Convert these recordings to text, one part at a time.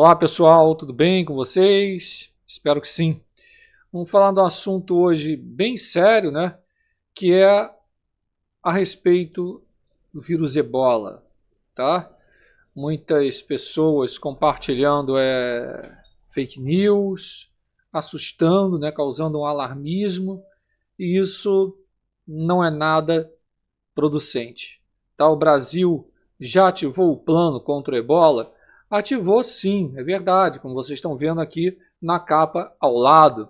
Olá pessoal, tudo bem com vocês? Espero que sim. Vamos falar de um assunto hoje bem sério, né? Que é a respeito do vírus Ebola, tá? Muitas pessoas compartilhando fake news, assustando, né? Causando um alarmismo, e isso não é nada producente. Tá? O Brasil já ativou o plano contra o Ebola? Ativou sim, é verdade, como vocês estão vendo aqui na capa ao lado.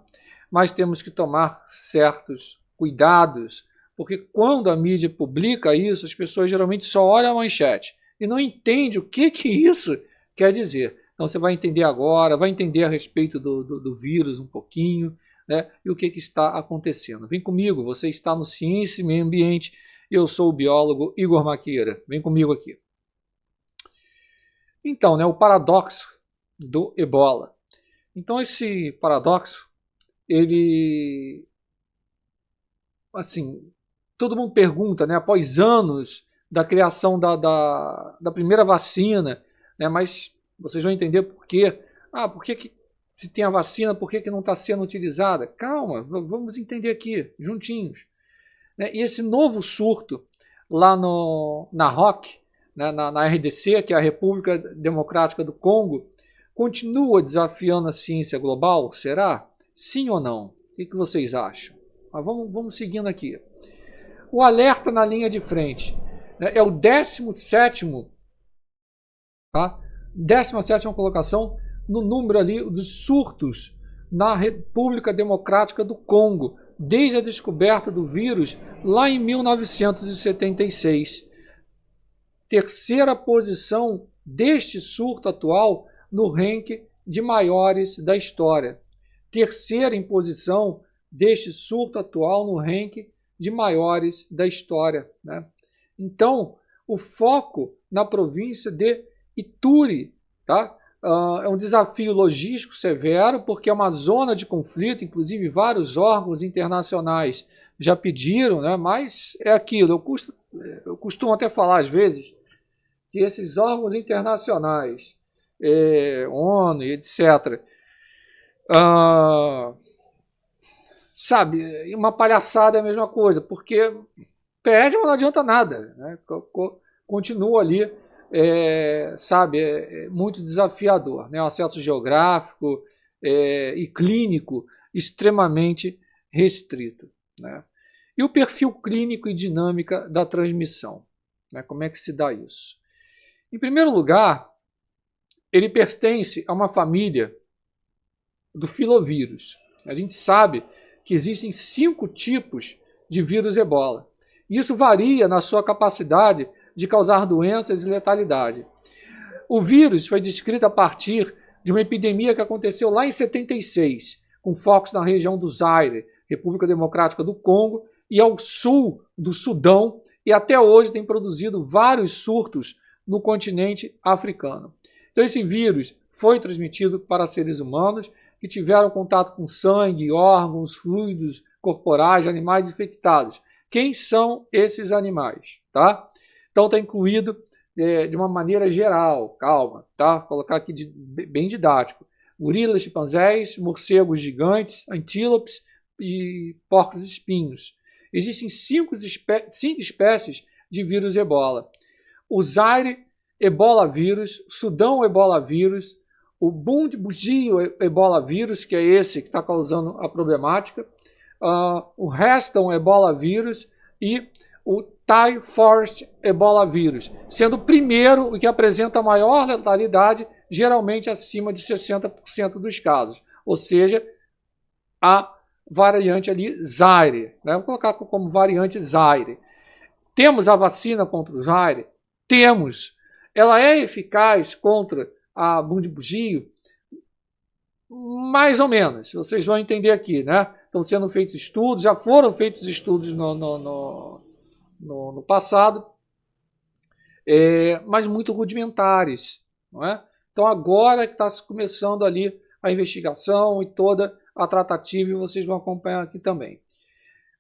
Mas temos que tomar certos cuidados, porque quando a mídia publica isso, as pessoas geralmente só olham a manchete e não entendem o que isso quer dizer. Então você vai entender agora, vai entender a respeito do vírus um pouquinho, né, e o que está acontecendo. Vem comigo, você está no Ciência e Meio Ambiente. Eu sou o biólogo Igor Maqueira. Vem comigo aqui. Então, né, o paradoxo do Ebola. Então, esse paradoxo, ele, assim, todo mundo pergunta, né, após anos da criação da primeira vacina, né, mas vocês vão entender por quê. Por que se tem a vacina, por que não está sendo utilizada? Calma, vamos entender aqui, juntinhos. E esse novo surto lá na ROC, né, na RDC, que é a República Democrática do Congo, continua desafiando a ciência global? Será? Sim ou não? O que vocês acham? Mas vamos seguindo aqui. O alerta na linha de frente, né, é o 17º, tá? 17ª colocação no número ali dos surtos na República Democrática do Congo, desde a descoberta do vírus lá em 1976. Terceira posição deste surto atual no ranking de maiores da história. Terceira em posição deste surto atual no ranking de maiores da história, né? Então, o foco na província de Ituri, tá? É um desafio logístico severo, porque é uma zona de conflito, inclusive vários órgãos internacionais já pediram, né? Mas é aquilo, eu costumo até falar às vezes que esses órgãos internacionais, ONU e etc., sabe, uma palhaçada é a mesma coisa, porque pede, mas não adianta nada, né? Continua ali, muito desafiador, né? O acesso geográfico e clínico extremamente restrito, né? E o perfil clínico e dinâmica da transmissão, né? Como é que se dá isso? Em primeiro lugar, ele pertence a uma família do filovírus. A gente sabe que existem 5 tipos de vírus Ebola. Isso varia na sua capacidade de causar doenças e letalidade. O vírus foi descrito a partir de uma epidemia que aconteceu lá em 76, com focos na região do Zaire, República Democrática do Congo, e ao sul do Sudão, e até hoje tem produzido vários surtos no continente africano. Então esse vírus foi transmitido para seres humanos que tiveram contato com sangue, órgãos, fluidos corporais de animais infectados. Quem são esses animais? Tá? Então está incluído de uma maneira geral, calma, tá? Vou colocar aqui bem didático. Gorilas, chimpanzés, morcegos gigantes, antílopes e porcos espinhos. Existem 5 espécies de vírus Ebola. O Zaire Ebola vírus, Sudão Ebola vírus, o Bundibugyo Ebola vírus, que é esse que está causando a problemática, o Reston Ebola vírus e o Thai Forest Ebola vírus, sendo o primeiro o que apresenta maior letalidade, geralmente acima de 60% dos casos, ou seja, a variante ali Zaire, né? Vou colocar como variante Zaire. Temos a vacina contra o Zaire? Temos. Ela é eficaz contra a Bundibugyo? Mais ou menos. Vocês vão entender aqui, né? Estão sendo feitos estudos, já foram feitos estudos no passado, mas muito rudimentares, não é? Então agora que está começando ali a investigação e toda a tratativa, e vocês vão acompanhar aqui também.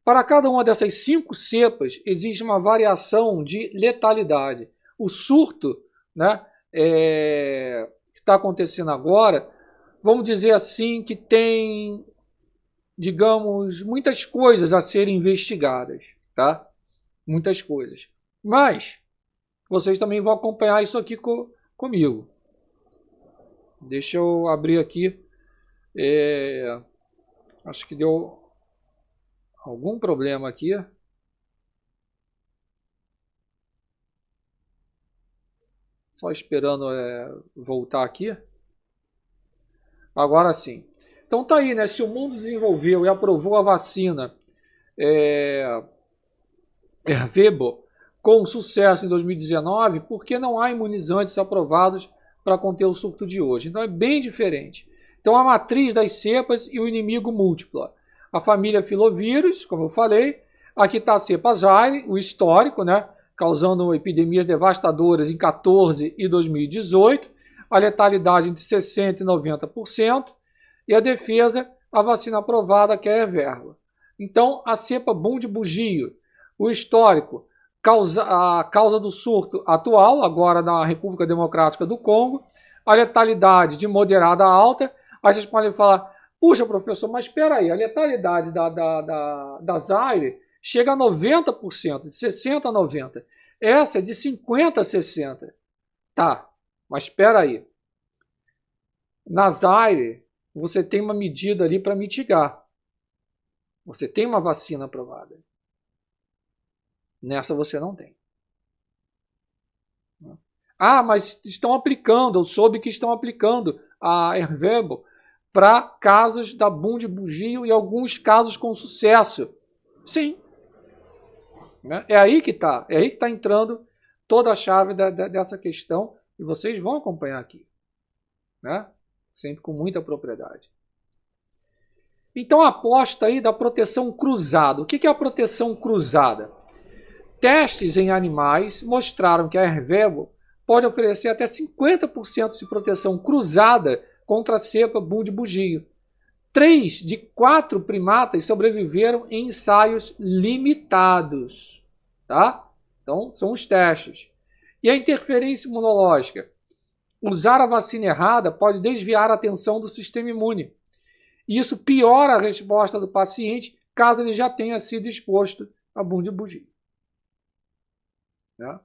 Para cada uma dessas 5 cepas, existe uma variação de letalidade. O surto, né, que está acontecendo agora, vamos dizer assim, que tem, digamos, muitas coisas a serem investigadas, tá? Muitas coisas. Mas vocês também vão acompanhar isso aqui comigo. Deixa eu abrir aqui. Acho que deu algum problema aqui. Só esperando voltar aqui. Agora sim. Então tá aí, né? Se o mundo desenvolveu e aprovou a vacina Ervebo com sucesso em 2019, por que não há imunizantes aprovados para conter o surto de hoje? Então é bem diferente. Então a matriz das cepas e o inimigo múltipla. A família filovírus, como eu falei. Aqui está a cepa Zaire, o histórico, né? Causando epidemias devastadoras em 14 e 2018. A letalidade entre 60% e 90%. E a defesa, a vacina aprovada, que é a Ervebo. Então a cepa Bundibugyo, o histórico, a causa do surto atual, agora na República Democrática do Congo, a letalidade de moderada a alta. Aí vocês podem falar, puxa, professor, mas espera aí, a letalidade da Zaire chega a 90%, de 60% a 90%. Essa é de 50% a 60%. Tá, mas espera aí. Na Zaire, você tem uma medida ali para mitigar. Você tem uma vacina aprovada. Nessa você não tem. Ah, mas estão aplicando, eu soube que estão aplicando a Ervebo para casos da Bundibugyo e alguns casos com sucesso. Sim. É aí que está. É aí que está entrando toda a chave dessa questão e vocês vão acompanhar aqui. Né? Sempre com muita propriedade. Então a aposta aí da proteção cruzada. O que é a proteção cruzada? Testes em animais mostraram que a Ervebo pode oferecer até 50% de proteção cruzada contra a cepa Bundibugyo. 3 de 4 primatas sobreviveram em ensaios limitados. Tá? Então, são os testes. E a interferência imunológica? Usar a vacina errada pode desviar a atenção do sistema imune. E isso piora a resposta do paciente caso ele já tenha sido exposto a Bundibugyo. Né?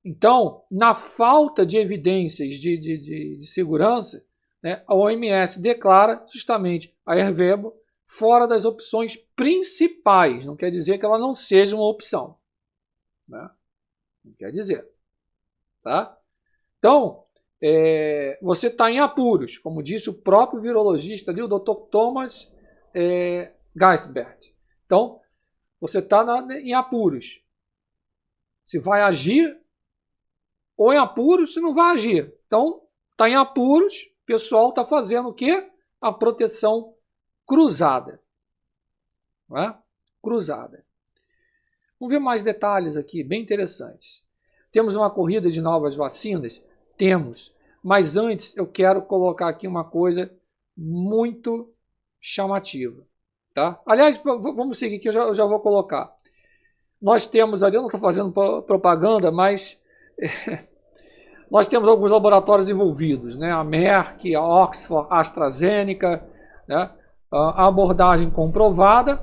Então, na falta de evidências de segurança, né, a OMS declara justamente a Ervebo fora das opções principais. Não quer dizer que ela não seja uma opção. Né? Não quer dizer. Tá? Então, você está em apuros, como disse o próprio virologista ali, o Dr. Thomas Geisbert. Então, você está em apuros. Se vai agir, ou em apuros, se não vai agir. Então, está em apuros, o pessoal está fazendo o quê? A proteção cruzada. Não é? Cruzada. Vamos ver mais detalhes aqui, bem interessantes. Temos uma corrida de novas vacinas? Temos. Mas antes, eu quero colocar aqui uma coisa muito chamativa. Tá? Aliás, vamos seguir aqui, eu já vou colocar. Nós temos ali, eu não estou fazendo propaganda, mas nós temos alguns laboratórios envolvidos, né? A Merck, a Oxford, a AstraZeneca, né? A abordagem comprovada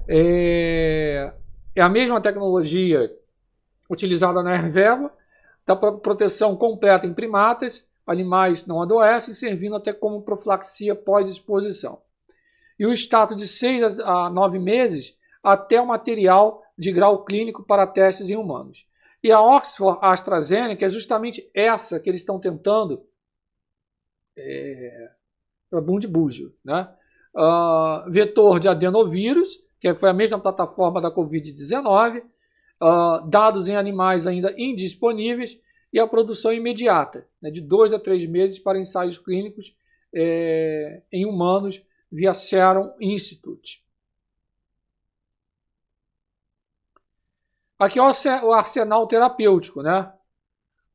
é a mesma tecnologia utilizada na Ervebo, da proteção completa em primatas, animais não adoecem, servindo até como profilaxia pós-exposição. E o status de 6 a 9 meses até o material de grau clínico para testes em humanos. E a Oxford AstraZeneca é justamente essa que eles estão tentando para Bundibugyo. Né? Vetor de adenovírus, que foi a mesma plataforma da Covid-19, dados em animais ainda indisponíveis e a produção imediata, né, de 2 a 3 meses para ensaios clínicos em humanos via Serum Institute. Aqui é o arsenal terapêutico, né?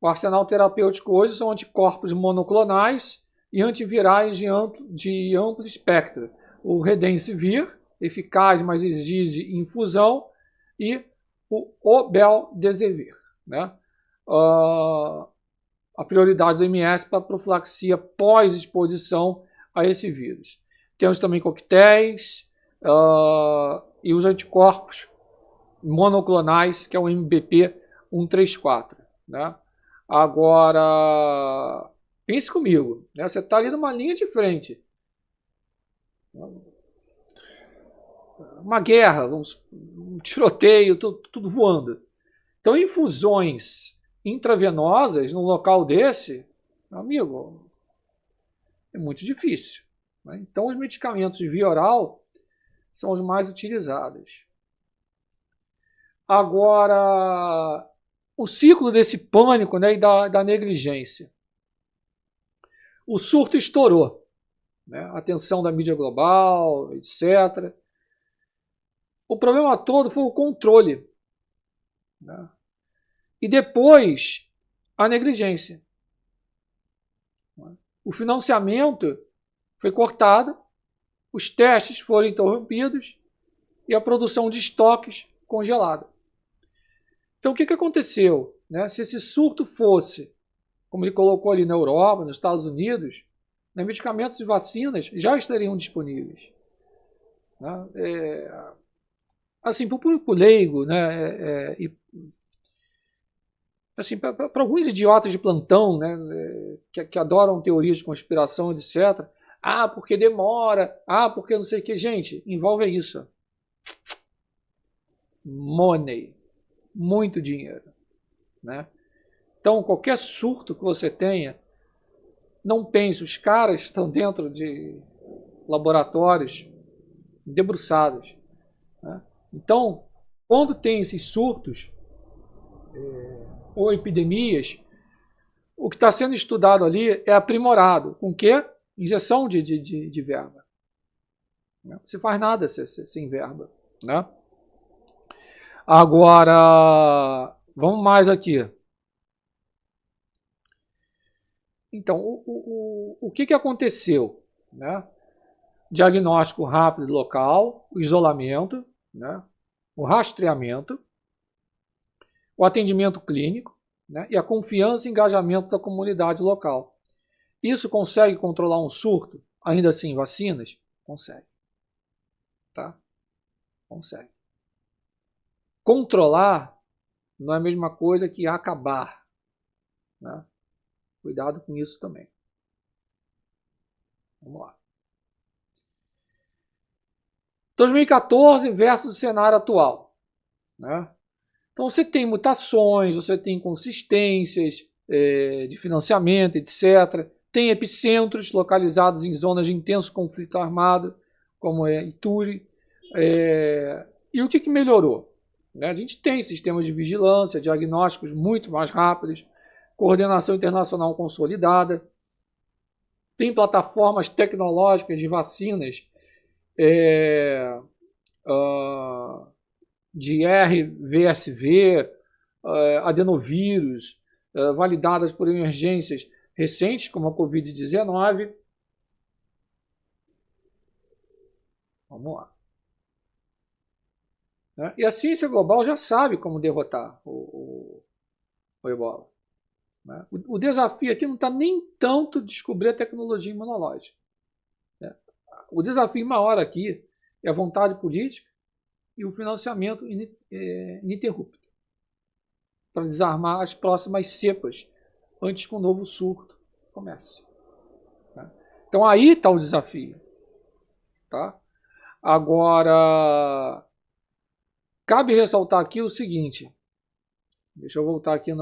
O arsenal terapêutico hoje são anticorpos monoclonais e antivirais de amplo espectro. O Redensivir, eficaz, mas exige infusão, e o Obeldesivir, né? a prioridade do MS para profilaxia pós-exposição a esse vírus. Temos também coquetéis e os anticorpos monoclonais, que é o MBP 134. Né? Agora, pense comigo, né? Você está ali numa linha de frente. Uma guerra, um tiroteio, tudo voando. Então, infusões intravenosas num local desse, meu amigo, é muito difícil. Né? Então, os medicamentos de via oral são os mais utilizados. Agora, o ciclo desse pânico, né, e da negligência. O surto estourou. Né? A atenção da mídia global, etc. O problema todo foi o controle. Né? E depois, a negligência. O financiamento foi cortado, os testes foram interrompidos e a produção de estoques congelada. Então, o que aconteceu? Né? Se esse surto fosse, como ele colocou ali na Europa, nos Estados Unidos, né, medicamentos e vacinas já estariam disponíveis. Né? Assim, para o público leigo, né, assim, para alguns idiotas de plantão, né, que adoram teorias de conspiração, etc. Ah, porque demora. Ah, porque não sei o que. Gente, envolve isso. Money. Muito dinheiro. Né? Então, qualquer surto que você tenha, não pense, os caras estão dentro de laboratórios debruçados. Né? Então, quando tem esses surtos ou epidemias, o que está sendo estudado ali é aprimorado. Com o quê? Injeção de verba. Não se faz nada sem verba. Né? Agora, vamos mais aqui. Então, o que aconteceu? Né? Diagnóstico rápido local, o isolamento, né? O rastreamento, o atendimento clínico, né? E a confiança e engajamento da comunidade local. Isso consegue controlar um surto? Ainda assim, vacinas? Consegue. Tá? Consegue. Controlar não é a mesma coisa que acabar. Né? Cuidado com isso também. Vamos lá. 2014 versus o cenário atual. Né? Então você tem mutações, você tem inconsistências de financiamento, etc. Tem epicentros localizados em zonas de intenso conflito armado, como é Ituri. E o que melhorou? Né? A gente tem sistemas de vigilância, diagnósticos muito mais rápidos, coordenação internacional consolidada, tem plataformas tecnológicas de vacinas de RVSV, adenovírus, validadas por emergências recentes, como a Covid-19. Vamos lá. E a ciência global já sabe como derrotar o ebola. O desafio aqui não está nem tanto descobrir a tecnologia imunológica. O desafio maior aqui é a vontade política e o financiamento ininterrupto para desarmar as próximas cepas antes que um novo surto comece. Então aí está o desafio. Tá? Agora, cabe ressaltar aqui o seguinte. Deixa eu voltar aqui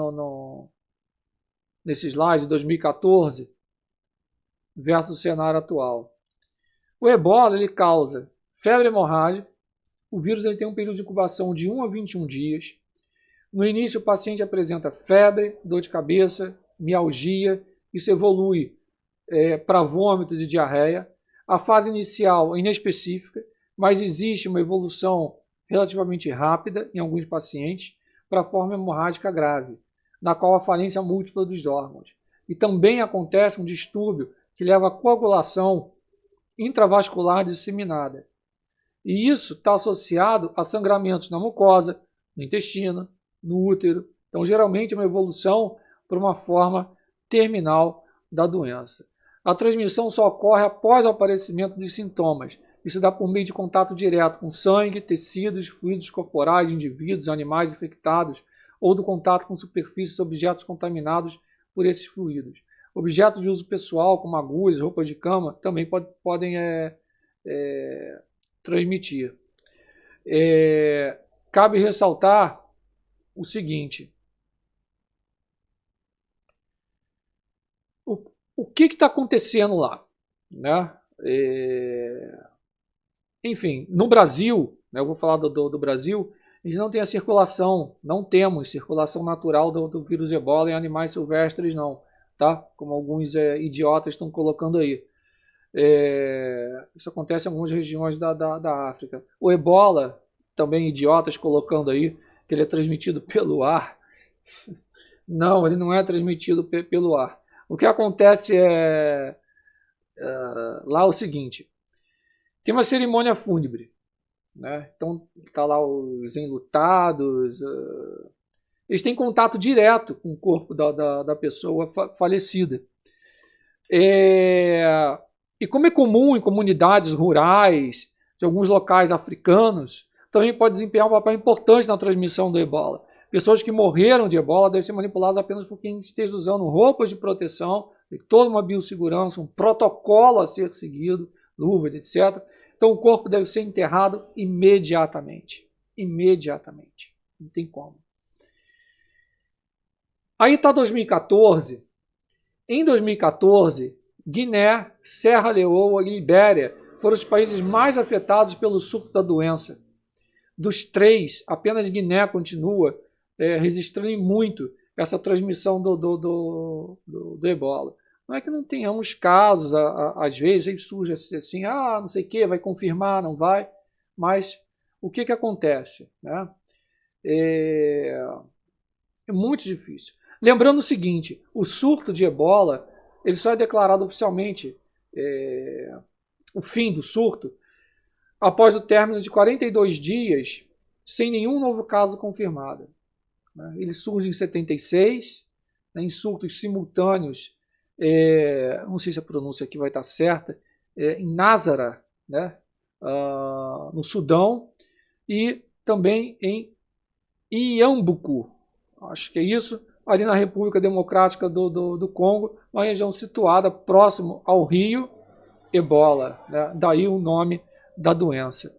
nesse slide de 2014 versus o cenário atual. O ebola ele causa febre hemorrágica. O vírus ele tem um período de incubação de 1 a 21 dias. No início, o paciente apresenta febre, dor de cabeça, mialgia. Isso evolui para vômitos e diarreia. A fase inicial é inespecífica, mas existe uma evolução relativamente rápida em alguns pacientes para a forma hemorrágica grave, na qual a falência múltipla dos órgãos. E também acontece um distúrbio que leva à coagulação intravascular disseminada. E isso está associado a sangramentos na mucosa, no intestino, no útero. Então, geralmente, é uma evolução para uma forma terminal da doença. A transmissão só ocorre após o aparecimento dos sintomas. Isso dá por meio de contato direto com sangue, tecidos, fluidos corporais de indivíduos, animais infectados, ou do contato com superfícies e objetos contaminados por esses fluidos. Objetos de uso pessoal, como agulhas, roupas de cama, também podem transmitir. Cabe ressaltar o seguinte: o que está acontecendo lá, né? Enfim, no Brasil, né, eu vou falar do Brasil, a gente não tem a circulação, não temos circulação natural do vírus Ebola em animais silvestres, não, tá? Como alguns idiotas estão colocando aí. Isso acontece em algumas regiões da África. O Ebola, também idiotas colocando aí, que ele é transmitido pelo ar. Não, ele não é transmitido pelo ar. O que acontece lá o seguinte: tem uma cerimônia fúnebre, né? Então está lá os enlutados, eles têm contato direto com o corpo da pessoa falecida. E como é comum em comunidades rurais, de alguns locais africanos, também pode desempenhar um papel importante na transmissão do Ebola. Pessoas que morreram de Ebola devem ser manipuladas apenas por quem esteja usando roupas de proteção, toda uma biossegurança, um protocolo a ser seguido, luvas, etc. Então o corpo deve ser enterrado imediatamente. Imediatamente. Não tem como. Aí está 2014. Em 2014, Guiné, Serra Leoa e Libéria foram os países mais afetados pelo surto da doença. Dos 3, apenas Guiné continua registrando muito essa transmissão do Ebola. Não é que não tenhamos casos, às vezes surge assim, não sei o que, vai confirmar, não vai, mas o que acontece? Né? É muito difícil. Lembrando o seguinte, o surto de Ebola, ele só é declarado oficialmente o fim do surto após o término de 42 dias sem nenhum novo caso confirmado. Ele surge em 76, em surtos simultâneos, não sei se a pronúncia aqui vai estar certa, em Nazara, né, no Sudão, e também em Iambucu, acho que é isso, ali na República Democrática do Congo, uma região situada próximo ao rio Ebola, né, daí o nome da doença.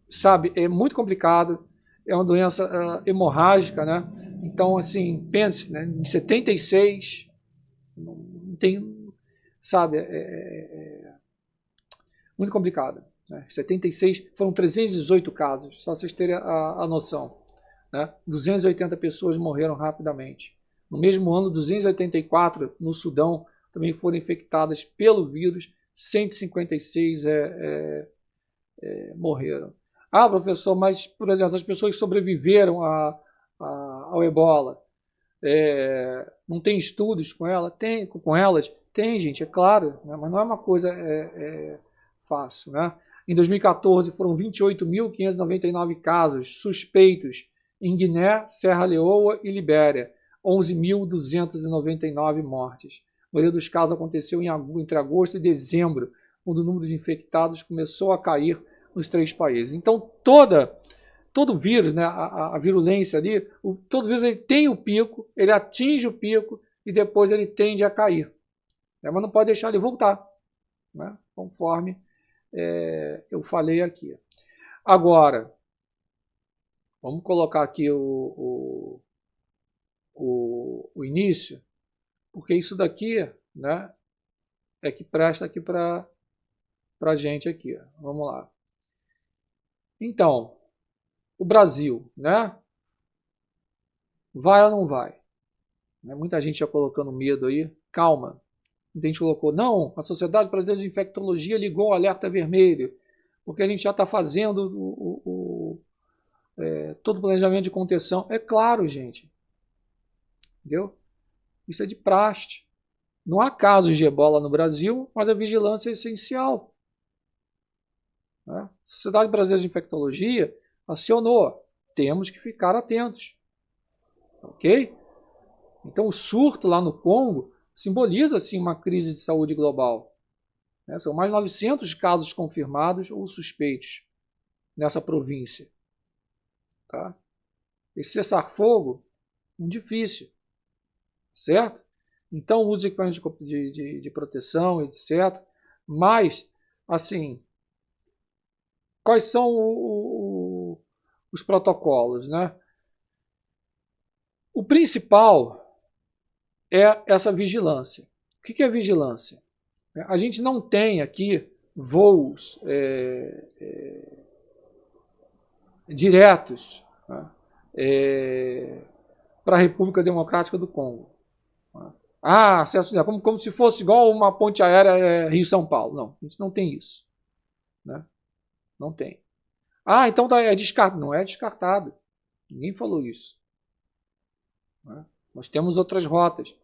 Sabe, é muito complicado, é uma doença hemorrágica, né? Então, assim, pense, né, em 76, não tem, sabe, muito complicado. Né? 76 foram 318 casos, só vocês terem a noção. Né? 280 pessoas morreram rapidamente. No mesmo ano, 284 no Sudão também foram infectadas pelo vírus, 156 morreram. Professor, mas, por exemplo, as pessoas que sobreviveram ao Ebola, não tem estudos com elas? Tem, gente, é claro, né? Mas não é uma coisa fácil. Né? Em 2014 foram 28.599 casos suspeitos em Guiné, Serra Leoa e Libéria, 11.299 mortes. A maioria dos casos aconteceu entre agosto e dezembro, quando o número de infectados começou a cair nos 3 países. Então, todo vírus, né, a virulência ali, todo vírus ele tem o pico, ele atinge o pico e depois ele tende a cair. Né, mas não pode deixar ele voltar, né, conforme eu falei aqui. Agora, vamos colocar aqui o início, porque isso daqui, né, é que presta aqui para a gente aqui. Vamos lá. Então, o Brasil, né? Vai ou não vai? Muita gente já colocando medo aí. Calma. Muita gente colocou, não, a Sociedade Brasileira de Infectologia ligou o alerta vermelho, porque a gente já está fazendo todo o planejamento de contenção. É claro, gente. Entendeu? Isso é de praxe. Não há casos de ebola no Brasil, mas a vigilância é essencial. Né? A Sociedade Brasileira de Infectologia acionou. Temos que ficar atentos. Ok? Então o surto lá no Congo simboliza assim uma crise de saúde global. Né? São mais de 900 casos confirmados ou suspeitos nessa província. Tá? Esse cessar-fogo é difícil, certo? Então use equipamentos de proteção, etc. Mas, assim, quais são os protocolos, né? O principal é essa vigilância. O que é vigilância? A gente não tem aqui voos diretos, né, para a República Democrática do Congo. Acesso como se fosse igual uma ponte aérea Rio-São Paulo. Não, a gente não tem isso. Né? Não tem. Então é descartado. Não é descartado. Ninguém falou isso. Né? Nós temos outras rotas,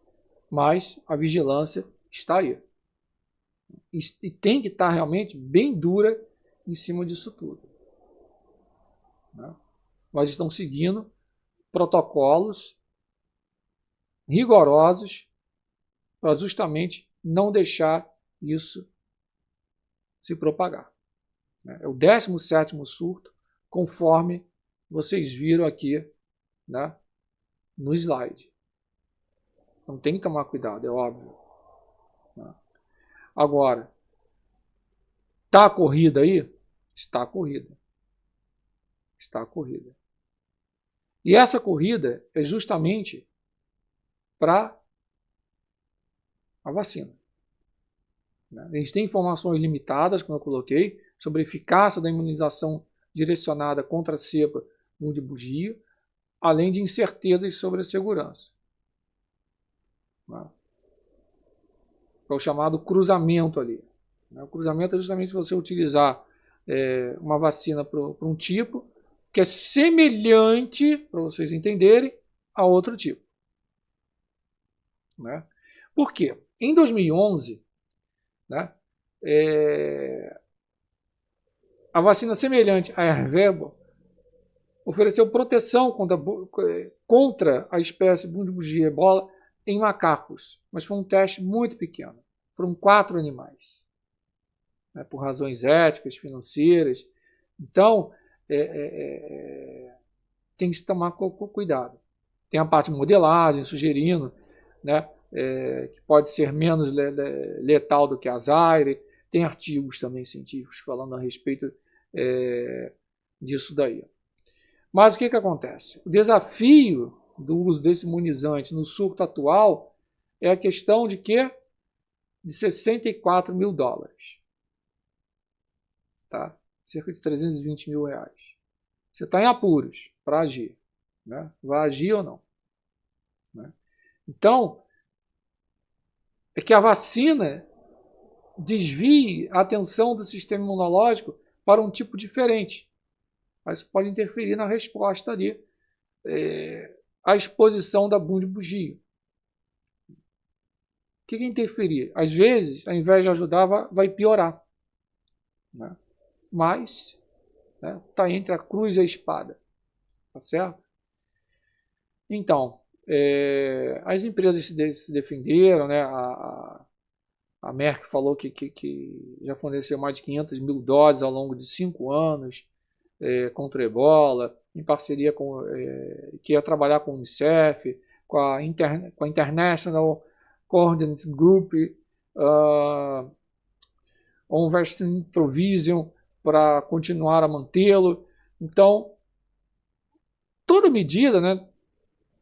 mas a vigilância está aí. E tem que estar realmente bem dura em cima disso tudo. Né? Mas estão seguindo protocolos rigorosos para justamente não deixar isso se propagar. É o 17º surto, conforme vocês viram aqui, né, no slide. Então tem que tomar cuidado, é óbvio. Agora, está a corrida aí? Está a corrida. Está a corrida. E essa corrida é justamente para a vacina. A gente tem informações limitadas, como eu coloquei, sobre a eficácia da imunização direcionada contra a cepa de bugio, além de incertezas sobre a segurança. É o chamado cruzamento ali. O cruzamento é justamente você utilizar uma vacina para um tipo que é semelhante, para vocês entenderem, a outro tipo. Né? Por quê? Em 2011, né, a vacina semelhante à Ervebo ofereceu proteção contra a espécie Bundibugia ebola em macacos, mas foi um teste muito pequeno. Foram 4 animais, né, por razões éticas, financeiras. Então, tem que se tomar cuidado. Tem a parte de modelagem, sugerindo, né, que pode ser menos letal do que a Zaire. Tem artigos também científicos falando a respeito disso daí. Mas o que acontece? O desafio do uso desse imunizante no surto atual é a questão de quê? De 64 mil dólares. Tá? Cerca de 320 mil reais. Você está em apuros para agir. Né? Vai agir ou não? Né? Então, é que a vacina desvie a atenção do sistema imunológico para um tipo diferente. Mas isso pode interferir na resposta ali à exposição da bundibugio. O que interferir? Às vezes, ao invés de ajudar, vai piorar. Né? Mas está entre a cruz e a espada. Tá certo? Então, as empresas se defenderam, né? A Merck falou que já forneceu mais de 500 mil doses ao longo de 5 anos contra o ebola, em parceria que ia trabalhar com o Unicef, com a International Coordinate Group, on Vaccine Provision, para continuar a mantê-lo. Então, toda medida, né,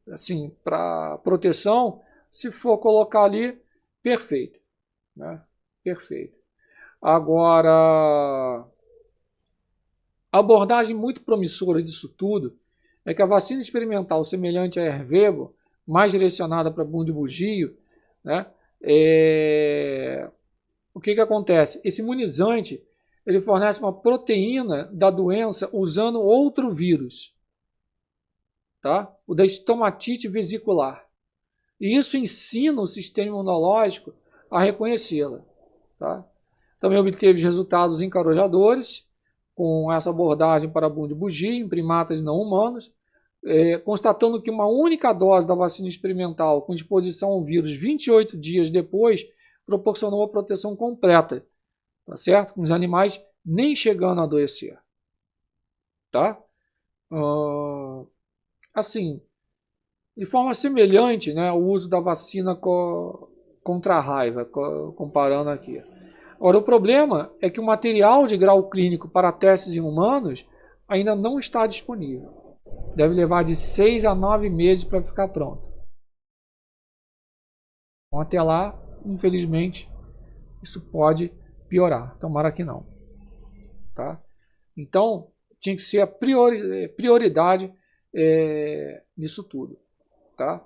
assim, para proteção, se for colocar ali, perfeito. Né? Perfeito. Agora, a abordagem muito promissora disso tudo é que a vacina experimental semelhante à Ervebo, mais direcionada para bundibugio, né, o que acontece? Esse imunizante ele fornece uma proteína da doença usando outro vírus, tá? O da estomatite vesicular. E isso ensina o sistema imunológico a reconhecê-la. Tá? Também obteve resultados encorajadores com essa abordagem para bundibugio em primatas não humanos, constatando que uma única dose da vacina experimental com exposição ao vírus 28 dias depois proporcionou uma proteção completa, tá certo? Com os animais nem chegando a adoecer, tá? Assim, de forma semelhante, né, o uso da vacina contra a raiva, comparando aqui. Agora, o problema é que o material de grau clínico para testes em humanos ainda não está disponível. Deve levar de 6 a 9 meses para ficar pronto. Então, até lá, infelizmente, isso pode piorar. Tomara que não. Tá? Então, tinha que ser a prioridade disso tudo. Tá?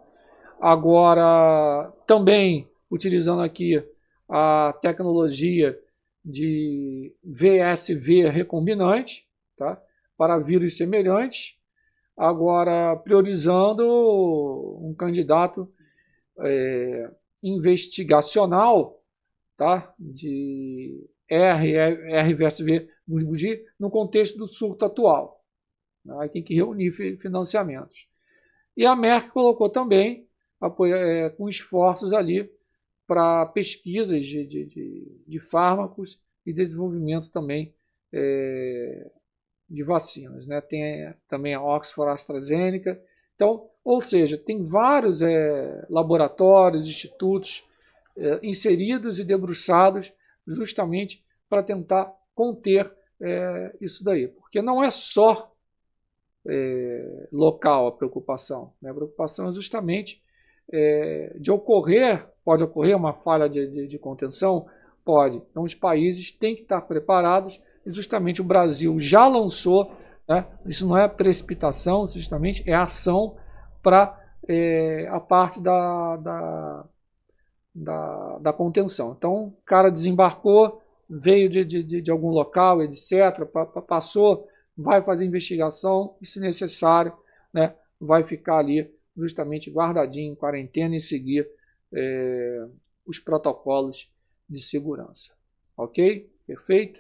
Agora, também utilizando aqui a tecnologia de VSV recombinante, tá? Para vírus semelhantes, agora priorizando um candidato investigacional, tá? De RVSV no contexto do surto atual. Aí tem que reunir financiamentos. E a Merck colocou também com esforços ali para pesquisas de fármacos e desenvolvimento também de vacinas. Né? Tem também a Oxford AstraZeneca. Então, ou seja, tem vários laboratórios, institutos inseridos e debruçados justamente para tentar conter isso daí. Porque não é só local a preocupação. Né? A preocupação é justamente pode ocorrer uma falha de contenção? Pode. Então os países têm que estar preparados e justamente o Brasil já lançou, né? Isso não é precipitação, justamente é ação para a parte da contenção. Então o cara desembarcou, veio de algum local, etc., passou, vai fazer investigação e, se necessário, né, vai ficar ali justamente guardadinho em quarentena e seguir os protocolos de segurança. Ok? Perfeito?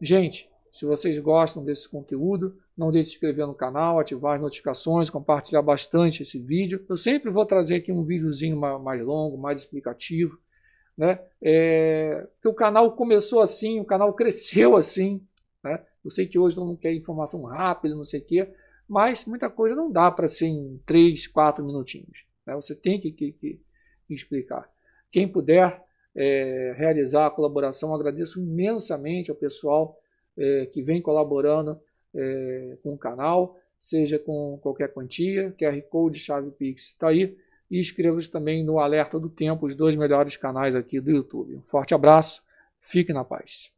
Gente, se vocês gostam desse conteúdo, não deixe de se inscrever no canal, ativar as notificações, compartilhar bastante esse vídeo. Eu sempre vou trazer aqui um videozinho mais longo, mais explicativo. Né? Porque o canal começou assim, o canal cresceu assim. Né? Eu sei que hoje todo mundo quer informação rápida, não sei o quê, mas muita coisa não dá para ser em 3, 4 minutinhos. Né? Você tem que explicar. Quem puder realizar a colaboração, agradeço imensamente ao pessoal que vem colaborando com o canal, seja com qualquer quantia, QR Code, chave Pix está aí, e inscreva-se também no Alerta do Tempo, os 2 melhores canais aqui do YouTube. Um forte abraço, fique na paz.